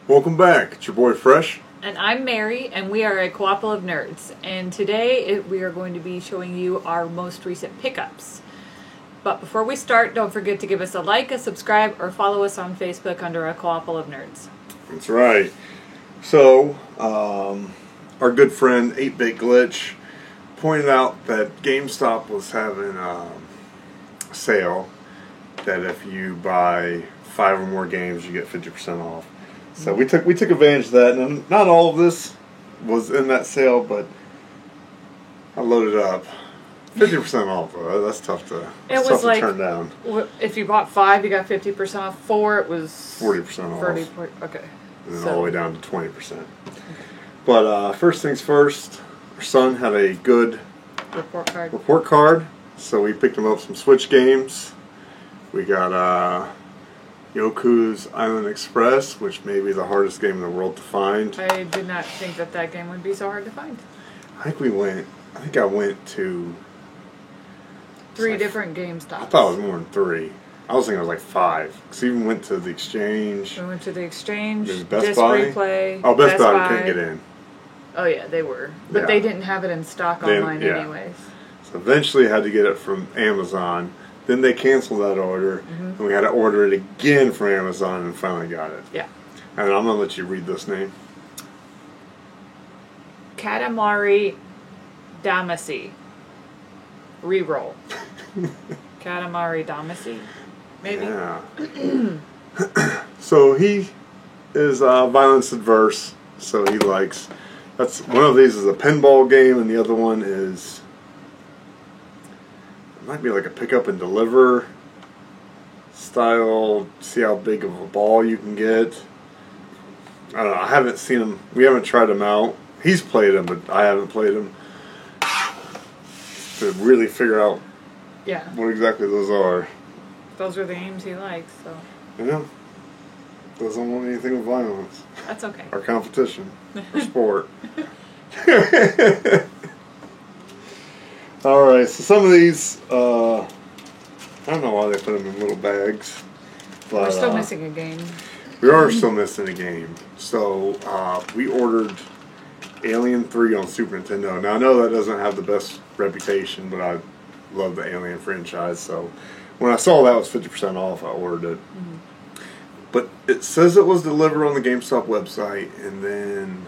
Welcome back. It's your boy Fresh. And I'm Mary, and we are a co-op of nerds. And today we are going to be showing you our most recent pickups. But before we start, don't forget to give us a like, a subscribe, or follow us on Facebook under a co-op of nerds. That's right. So, our good friend 8-Bit Glitch pointed out that GameStop was having a sale that if you buy 5 or more games, you get 50% off. So we took advantage of that, and not all of this was in that sale, but I loaded up. 50% off, though. That's tough to turn down. If you bought 5, you got 50% off. 4, it was 40% off. Okay. And then all the way down to 20%. Okay. But first things first, our son had a good report card, so we picked him up some Switch games. We got Yoku's Island Express, which may be the hardest game in the world to find. I did not think that game would be so hard to find. I think I went to 3 different GameStops. I thought it was more than 3. I was thinking it was like 5. Because we even went to the Exchange. We went to the Exchange. There's Best Buy. Replay, oh, Best Buy we couldn't get in. Oh yeah, they were. But they didn't have it in stock online anyways. So eventually I had to get it from Amazon. Then they canceled that order, and we had to order it again from Amazon, and finally got it. Yeah. And I'm going to let you read this name. Katamari Damacy. Reroll. Katamari Damacy, maybe? Yeah. So he is violence adverse, so he likes... one of these is a pinball game, and the other one is... It might be like a pick up and deliver style, see how big of a ball you can get. I don't know, I haven't seen them, we haven't tried them out. He's played them, but I haven't played them to really figure out what exactly those are. Those are the games he likes, so. Yeah. Doesn't want anything with violence. That's okay. Our competition. Our sport. Alright, so some of these, I don't know why they put them in little bags. But, we're still missing a game. We are still missing a game. So, we ordered Alien 3 on Super Nintendo. Now, I know that doesn't have the best reputation, but I love the Alien franchise. So, when I saw that was 50% off, I ordered it. But it says it was delivered on the GameStop website, and then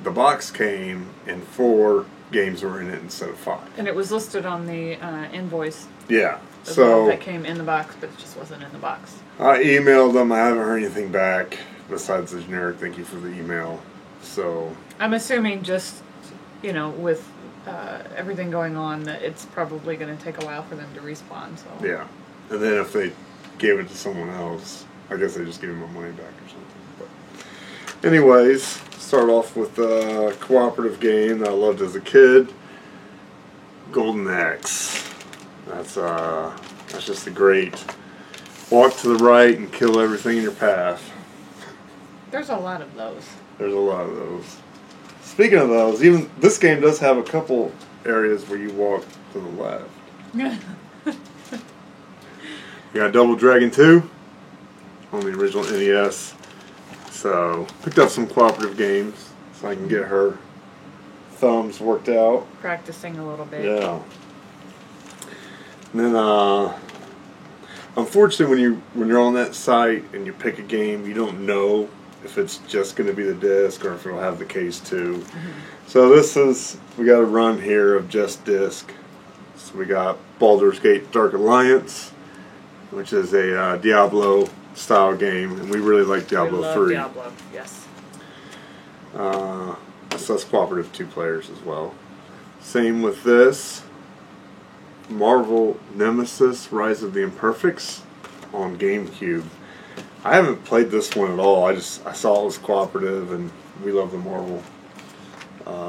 the box came, and 4 games were in it instead of 5. And it was listed on the invoice. Yeah. So that came in the box, but it just wasn't in the box. I emailed them. I haven't heard anything back besides the generic thank you for the email. So I'm assuming just, with everything going on, that it's probably going to take a while for them to respond. So yeah. And then if they gave it to someone else, I guess they just gave them my money back or something. But anyways, start off with a cooperative game that I loved as a kid. Golden Axe. That's just a great walk to the right and kill everything in your path. There's a lot of those. There's a lot of those. Speaking of those, even this game does have a couple areas where you walk to the left. We got Double Dragon 2 on the original NES. So, picked up some cooperative games so I can get her thumbs worked out. Practicing a little bit. Yeah. And then, unfortunately, when you're on that site and you pick a game, you don't know if it's just going to be the disc or if it'll have the case too. So we got a run here of just disc. So we got Baldur's Gate Dark Alliance, which is a Diablo style game, and we really like Diablo 3. Diablo, yes. So that's cooperative 2 players as well. Same with this. Marvel Nemesis Rise of the Imperfects on GameCube. I haven't played this one at all. I saw it was cooperative, and we love the Marvel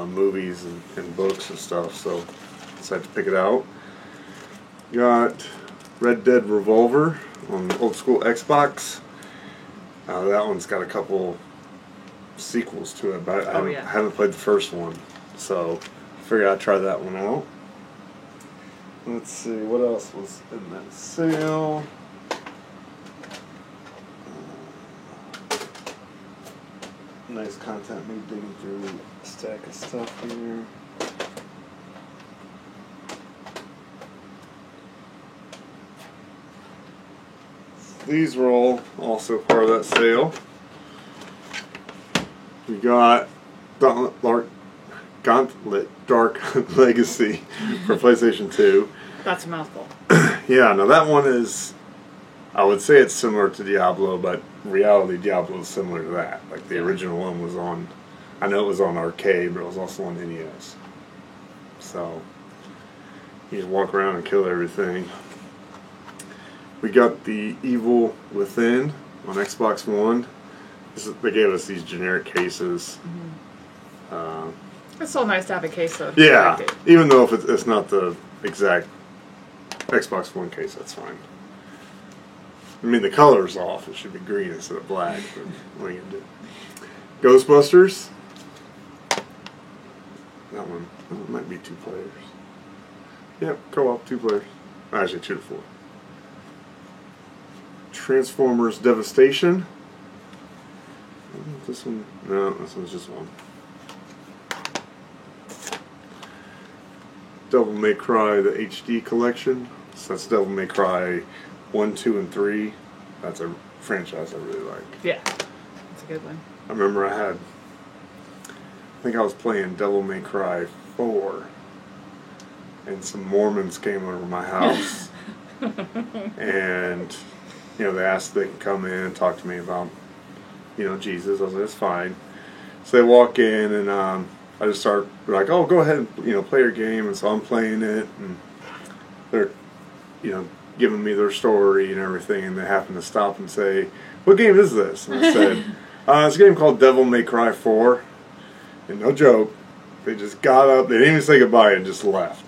movies and books and stuff, so decided to pick it out. Got Red Dead Revolver on the old school Xbox. That one's got a couple sequels to it, but I haven't played the first one, so I figured I'd try that one out. Let's see, what else was in that sale? nice content, me digging through a stack of stuff here. These were all also part of that sale. We got Gauntlet Dark Legacy for PlayStation 2. That's a mouthful. Yeah, now that one is, I would say it's similar to Diablo, but reality Diablo is similar to that. Like the original one was on, I know it was on arcade, but it was also on NES. So, you just walk around and kill everything. We got the Evil Within on Xbox One. They gave us these generic cases. It's so nice to have a case of. Yeah, even though if it's not the exact Xbox One case, that's fine. I mean, the color's off. It should be green instead of black. But what are you gonna do? Ghostbusters. That one might be 2 players. Yep, co-op 2 players. Actually, 2 to 4. Transformers Devastation. This one, no, this one's just one. Devil May Cry, the HD collection. So that's Devil May Cry 1, 2, and 3. That's a franchise I really like. Yeah, that's a good one. I remember I think I was playing Devil May Cry 4, and some Mormons came over my house, and, you know, they asked if they could come in and talk to me about, you know, Jesus. I was like, that's fine. So they walk in, and I just start like, oh, go ahead and, you know, play your game. And so I'm playing it, and they're, you know, giving me their story and everything, and they happen to stop and say, what game is this? And I said, it's a game called Devil May Cry 4. And no joke, they just got up, they didn't even say goodbye, and just left.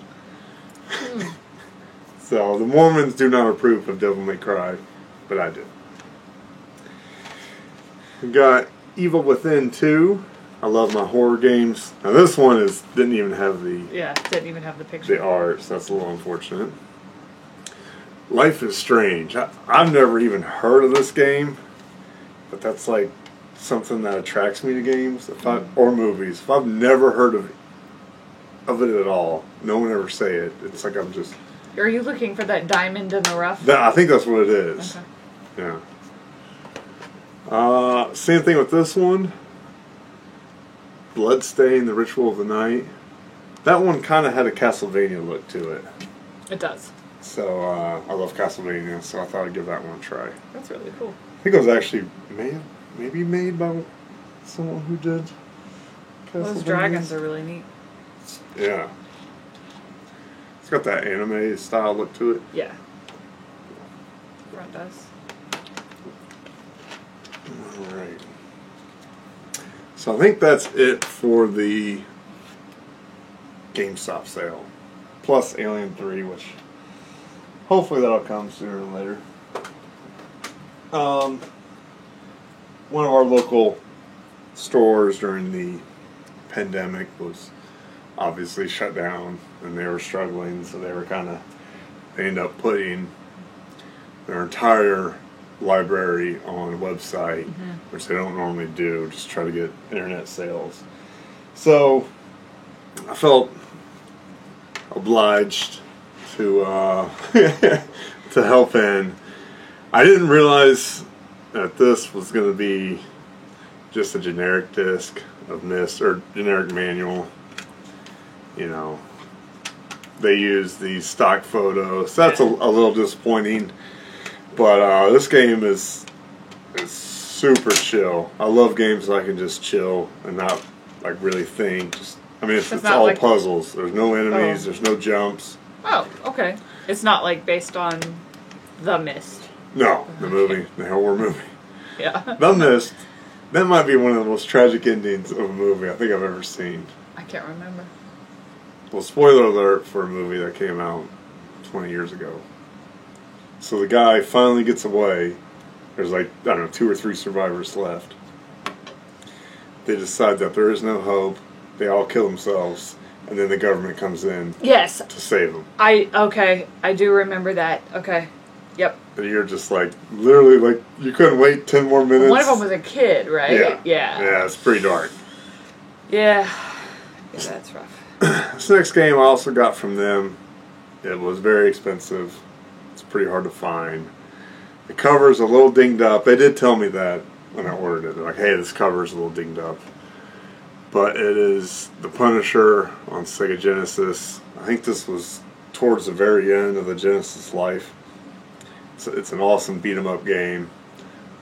So the Mormons do not approve of Devil May Cry, but I do. We got Evil Within 2. I love my horror games. Now this one didn't even have the didn't even have the picture. The art, so that's a little unfortunate. Life is Strange. I've never even heard of this game, but that's like something that attracts me to games or movies. If I've never heard of it at all, no one ever say it. It's like I'm just. Are you looking for that diamond in the rough? I think that's what it is. Okay. Yeah. Same thing with this one. Bloodstain, The Ritual of the Night. That one kind of had a Castlevania look to it. It does. So I love Castlevania, so I thought I'd give that one a try. That's really cool. I think it was actually maybe made by someone who did Castlevania. Those dragons are really neat. Yeah. It's got that anime style look to it. Yeah. Front does. Alright. So I think that's it for the GameStop sale. Plus Alien 3, which hopefully that'll come sooner than later. One of our local stores during the pandemic was obviously shut down, and they were struggling, so they ended up putting their entire library on a website, which they don't normally do, just try to get internet sales. So I felt obliged to to help in. I didn't realize that this was going to be just a generic disc of Myst, or generic manual. You know, they use these stock photos. That's a little disappointing. But this game is super chill. I love games that I can just chill and not like really think. It's all like puzzles. There's no enemies. There's no jumps. Oh, okay. It's not like based on The Myst. No, the movie, the horror movie. Yeah. The Myst. That might be one of the most tragic endings of a movie I think I've ever seen. I can't remember. Well, spoiler alert for a movie that came out 20 years ago. So the guy finally gets away. There's 2 or 3 survivors left. They decide that there is no hope. They all kill themselves. And then the government comes in to save them. I do remember that. Okay. Yep. And you're just like, literally, like, you couldn't wait 10 more minutes. One of them was a kid, right? Yeah. Yeah. Yeah, it's pretty dark. Yeah. Yeah, that's rough. This next game I also got from them. It was very expensive. It's pretty hard to find. The cover's a little dinged up. They did tell me that when I ordered it. They're like, hey, this cover's a little dinged up. But it is The Punisher on Sega Genesis. I think this was towards the very end of the Genesis life. It's an awesome beat-em-up game.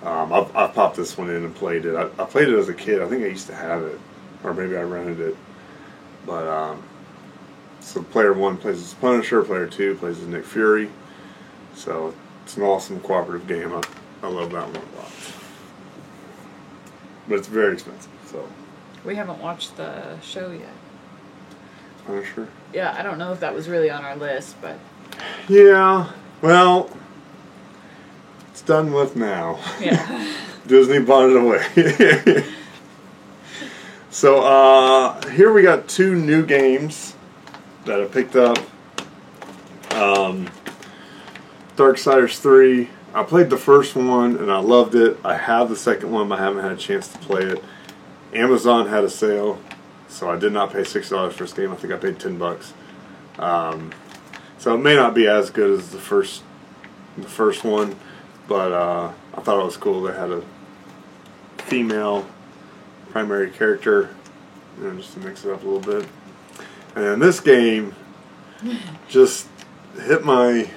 I've popped this one in and played it. I played it as a kid. I think I used to have it. Or maybe I rented it. But, so player 1 plays as Punisher, player 2 plays as Nick Fury. So it's an awesome cooperative game. I love that one a lot. But it's very expensive, so. We haven't watched the show yet. Punisher? Yeah, I don't know if that was really on our list, but... Yeah, well, it's done with now. Yeah. Disney bought it away. So, here we got 2 new games that I picked up. Darksiders 3. I played the first one and I loved it. I have the second one, but I haven't had a chance to play it. Amazon had a sale, so I did not pay $6 for this game. I think I paid $10. So it may not be as good as the first one, but I thought it was cool. They had a female primary character, just to mix it up a little bit. And then this game just hit my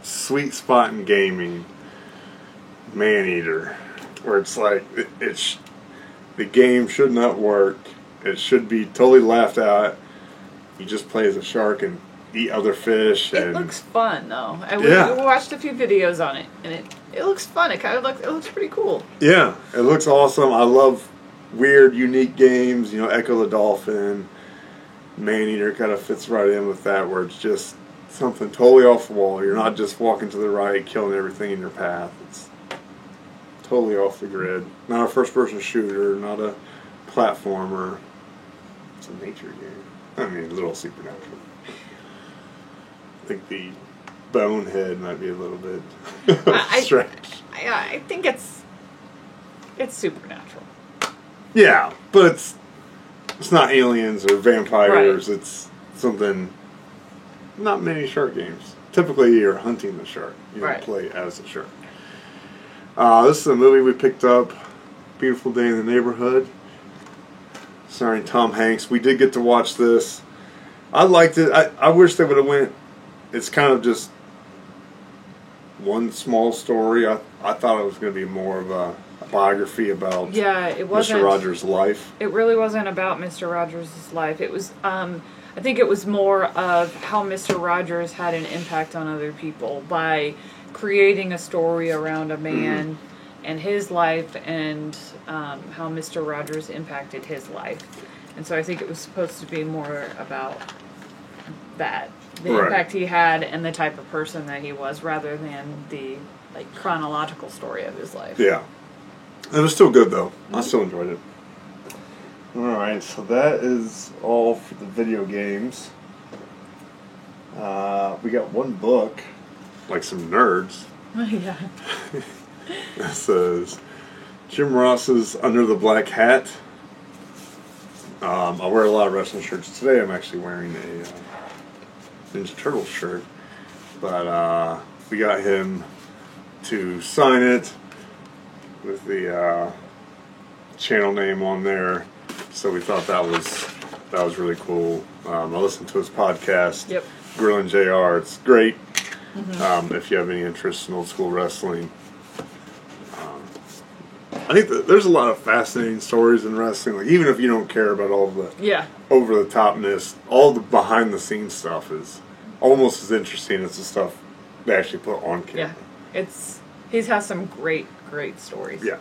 sweet spot in gaming, Maneater, where it's like the game should not work. It should be totally laughed at. You just play as a shark and eat other fish. It looks fun, though. We watched a few videos on it, and it looks fun. It looks pretty cool. Yeah, it looks awesome. I love weird, unique games. You know, Echo the Dolphin, Maneater kind of fits right in with that, where it's just something totally off the wall. You're not just walking to the right, killing everything in your path. It's totally off the grid. Not a first-person shooter, not a platformer. It's a nature game. I mean, a little supernatural. I think the bonehead might be a little bit strange. I think it's supernatural. Yeah, but it's not aliens or vampires. Right. It's something. Not many shark games. Typically, you're hunting the shark. You don't play as a shark. This is a movie we picked up, Beautiful Day in the Neighborhood, starring Tom Hanks. We did get to watch this. I liked it. I wish they would have went. It's kind of just one small story. I thought it was going to be more of a biography about it wasn't, Mr. Rogers' life. It really wasn't about Mr. Rogers' life. It was, I think it was more of how Mr. Rogers had an impact on other people by creating a story around a man and his life and how Mr. Rogers impacted his life. And so I think it was supposed to be more about that. The impact he had and the type of person that he was, rather than the chronological story of his life. Yeah. It was still good, though. I still enjoyed it. Alright, so that is all for the video games. We got one book, like some nerds. Yeah. This says Jim Ross's Under the Black Hat. I wear a lot of wrestling shirts. Today I'm actually wearing a Ninja Turtles shirt. But we got him to sign it with the channel name on there. So we thought that was really cool. I listened to his podcast, Grillin' JR. It's great. If you have any interest in old school wrestling. I think that there's a lot of fascinating stories in wrestling. Like, even if you don't care about all the over the topness, all the behind the scenes stuff is almost as interesting as the stuff they actually put on camera. Yeah, he has some great stories. Yeah.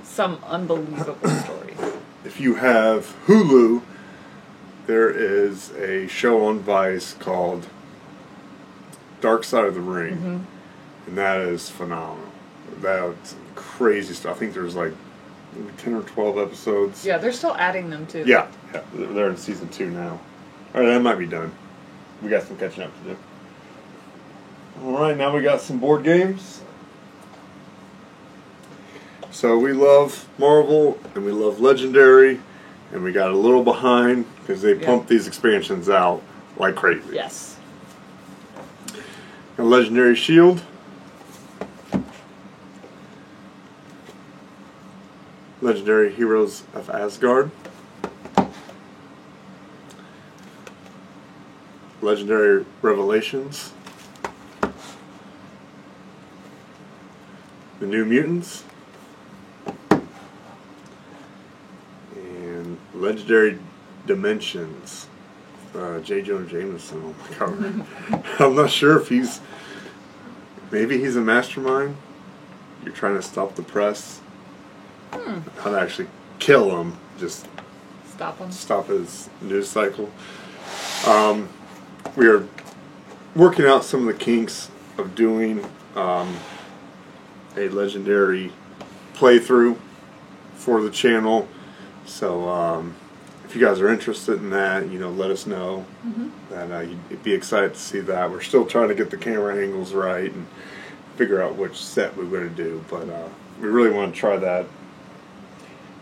Some unbelievable stories. If you have Hulu, there is a show on Vice called Dark Side of the Ring, and that is phenomenal. That's crazy stuff. I think there's like 10 or 12 episodes. Yeah, they're still adding them too. Yeah, they're in season 2 now. All right, that might be done. We got some catching up to do. Alright, now we got some board games. So we love Marvel and we love Legendary, and we got a little behind because they pumped these expansions out like crazy. Yes. A Legendary Shield. Legendary Heroes of Asgard. Legendary Revelations. The New Mutants. And Legendary Dimensions. J. Jonah Jameson on the cover. I'm not sure if maybe he's a mastermind. You're trying to stop the press. How to actually kill him. Just Stop him. Stop his news cycle. We are working out some of the kinks of doing a Legendary playthrough for the channel. So if you guys are interested in that, let us know. That you'd be excited to see that. We're still trying to get the camera angles right and figure out which set we're going to do, but we really want to try that.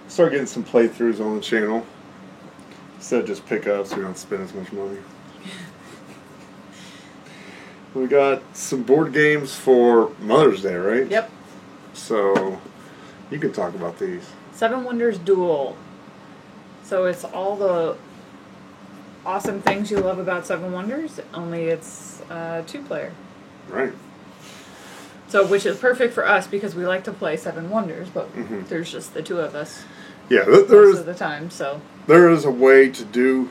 Start getting some playthroughs on the channel instead of just pickups. We don't spend as much money. We got some board games for Mother's Day, right? Yep. So you can talk about these. Seven Wonders Duel. So it's all the awesome things you love about Seven Wonders, only it's 2-player. Right. So, which is perfect for us because we like to play Seven Wonders, but there's just the 2 of us Yeah, most of the time. So there is a way to do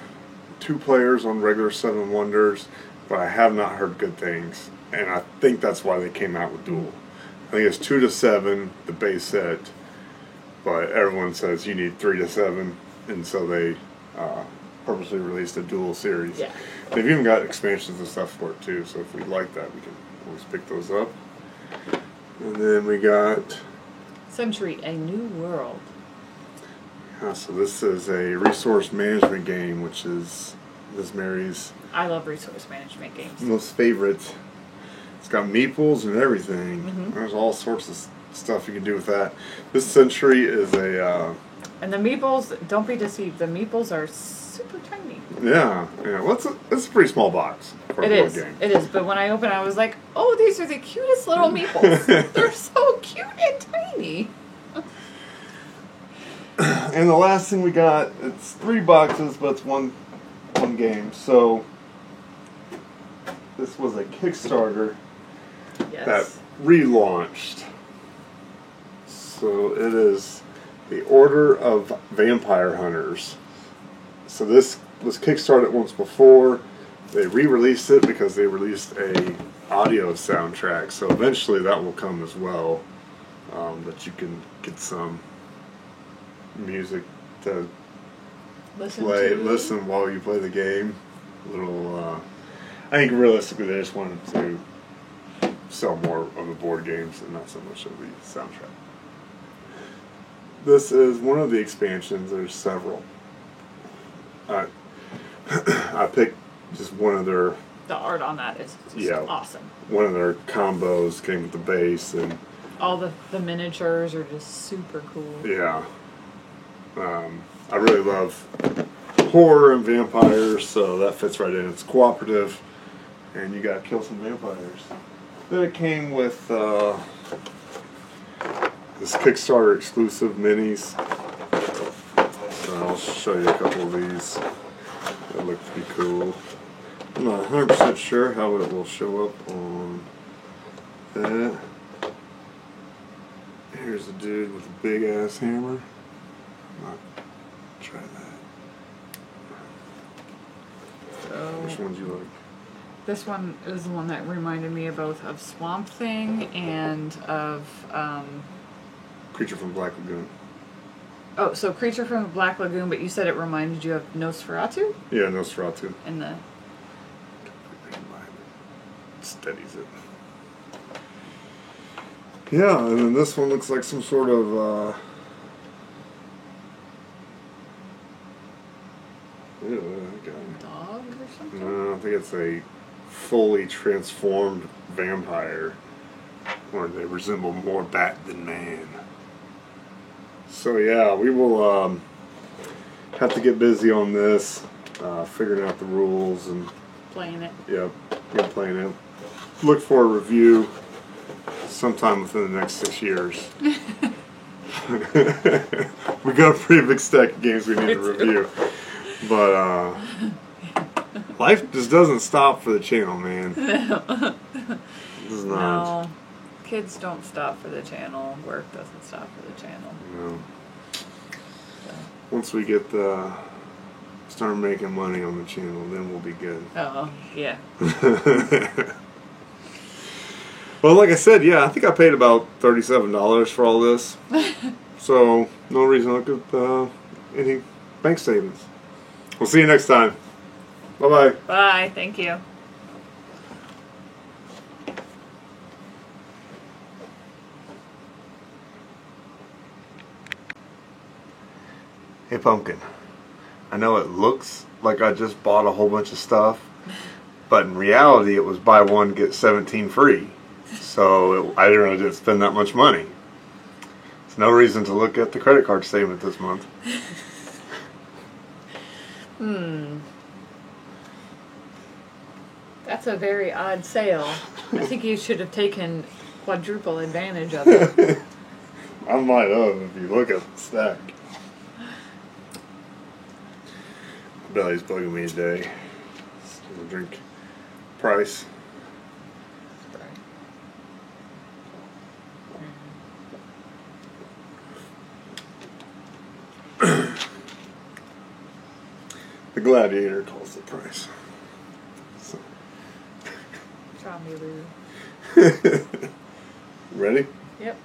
2 players on regular Seven Wonders, but I have not heard good things, and I think that's why they came out with Duel. I think it's 2 to 7, the base set, but everyone says you need 3 to 7, and so they purposely released a Duel series. yeah. They've even got expansions and stuff for it too, so if we like that, we can always pick those up. And then we got... Century, A New World. so this is a resource management game, which is Ms. Mary's I love resource management games. most favorite. It's got meeples and everything. There's all sorts of stuff you can do with that. This Century is a... And the meeples, don't be deceived, the meeples are super tiny. yeah. Well, it's a pretty small box for a board game. It is, but when I opened it, I was like, oh, these are the cutest little meeples. They're so cute and tiny. And the last thing we got, it's 3 boxes, but it's one game. So this was a Kickstarter that relaunched. So it is the Order of Vampire Hunters. So this was Kickstarted once before. They re-released it because they released a audio soundtrack. So eventually that will come as well. That you can get some music to listen while you play the game. I think realistically they just wanted to sell more of the board games and not so much of the soundtrack. This is one of the expansions. There's several. I picked just one of their... The art on that is just awesome. One of their combos came with the base, and all the miniatures are just super cool. Yeah. I really love horror and vampires, so that fits right in. It's cooperative, and you gotta kill some vampires. Then it came with this Kickstarter exclusive minis. So I'll show you a couple of these that look pretty cool. I'm not 100% sure how it will show up on that. Here's a dude with a big ass hammer. Try that. So which one do you like? This one is the one that reminded me both of Swamp Thing and of Creature from Black Lagoon. Oh, so Creature from the Black Lagoon, but you said it reminded you of Nosferatu? Yeah, Nosferatu. And the... Steadies it. Yeah, and then this one looks like some sort of, dog or something? no, I think it's a fully transformed vampire, or they resemble more bat than man. So yeah, we will have to get busy on this, figuring out the rules and Playing it. yep, playing it. Look for a review sometime within the next 6 years. We got a pretty big stack of games we need to review, but life just doesn't stop for the channel, man. It does not. No, kids don't stop for the channel. Work doesn't stop for the channel. No. So. Once we get start making money on the channel, then we'll be good. Oh, yeah. Well, like I said, yeah, I think I paid about $37 for all this. So, no reason to look at any bank statements. We'll see you next time. Bye-bye. Bye. Thank you. Hey, Pumpkin. I know it looks like I just bought a whole bunch of stuff, but in reality it was buy one, get 17 free. So I really didn't spend that much money. There's no reason to look at the credit card statement this month. That's a very odd sale. I think you should have taken quadruple advantage of it. I might have if you look at the stack. Belly's bugging me today. Gonna drink Price. The Gladiator calls the price. So. Tommy Lou. Ready? Yep.